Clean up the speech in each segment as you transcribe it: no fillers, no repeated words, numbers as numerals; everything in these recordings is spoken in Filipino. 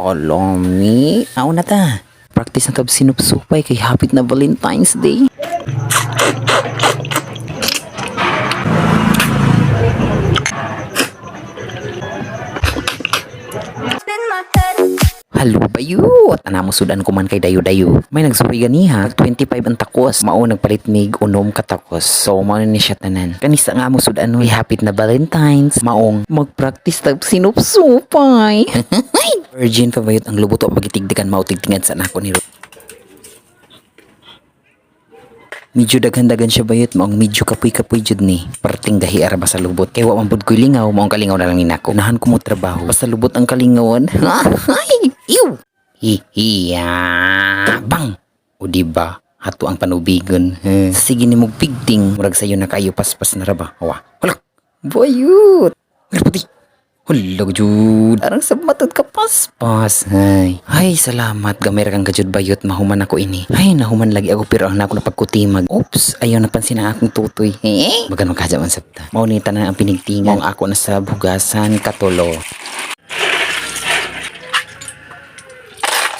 Olomi, na ta. Practice na tab sinupsupay kay hapit na Valentine's Day. Halo bayu, ana mo sudan ko man kay dayo-dayo. May nagsuri ganiha, 25 ang takos. Mao nagpalit mig unom ka takos. So mao ni siya tanan. Kanisa nga mo sudan no, hapit na Valentine's. Maong mag-practice tag sinupsupay. Virgin pa bayot ang lubot o pagitigdikan mao tigtingad sa nako ni medyo daghan-daghan siya bayot maong medyo kapoy-kapoy jud ni parting gahi ara ba sa lubot kay wa man pud koy lingaw maong kalingaw na lang ni nako unahan ko mo trabaho basta lubot ang kalingawan ay iw hihiya bang o diba hato ang panubigon sige ni mong pigting murag sayo na kayo paspas na ra ba wa hala bayot puti hala jud arang sa matod ka paspas ay salamat gamay ra kang gajud bayot mahuman ako ini ay nahuman lagi ako pero ang nako na pagkutimag oops ayaw napansin ang akong tutoy magano ka man sabta mao ni tanan ang pinigtingan ako na sa bugasan katulo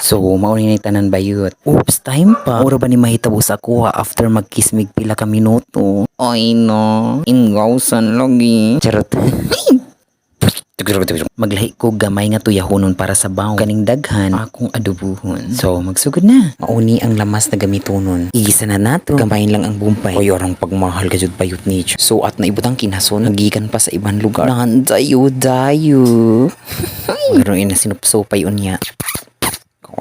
so mao ni tanan bayot oops time pa ora ba ni mahitabo sa kuha after magkismig pila ka minuto ay no ingawsan lagi charot maglahi ko gamay nga tuyahonon para sa baong kaning daghan akong adobuhon so magsugod na mauni ang lamas na gamitonon igisa na nato gamayin lang ang bumpay o yorong pagmahal ka jud bayot ni so at naibutang kinason nagikan pa sa ibang lugar nahan dayo garoin na sinupsopay unya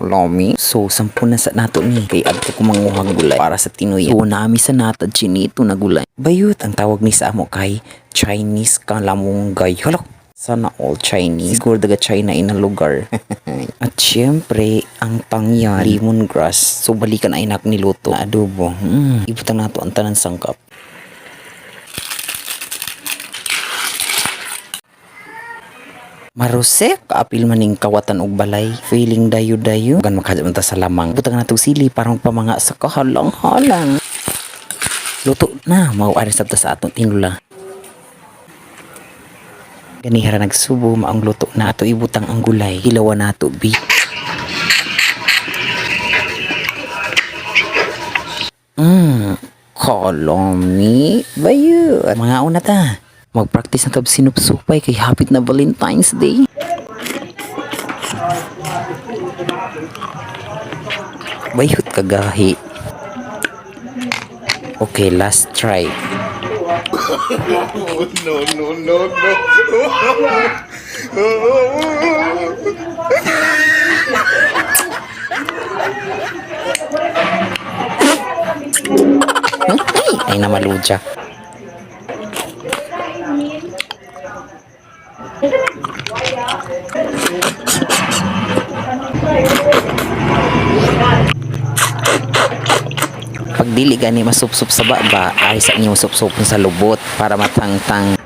Lomi. So, 10 na sa nato ni. Kay adto ko manguhag gulay para sa tinuya. So, naami sa natad chinito na gulay. Bayot, ang tawag ni sa amo kay Chinese kalamunggay. Hala, sana all Chinese. Siguro daga China in a lugar. At syempre, ang tangya, lemongrass. So, balikan ay nak niluto na adobo. Ibutan nato ang tanan sangkap. Marusek, kaapil maning kawatan og balay. Feeling dayo-dayo. Gan makadyaman ta sa lamang. Butang na itong sili parang pamanga sa kahalang-halang. Luto na. Mauari sabta sa atong tinula. Ganihara nagsubo, maang luto na ato ibutang ang gulay. Hilawan na ato, bi. Kolomi. Bayot. Mga una ta. Mag-practice na tab sinupsupay kay hapit na Valentine's Day. Bayot kagahi. Okay, last try. No. Ay namaluja. Pag dili gani masupsup sa baba ay sa inyo supsupon sa lubot para matangtang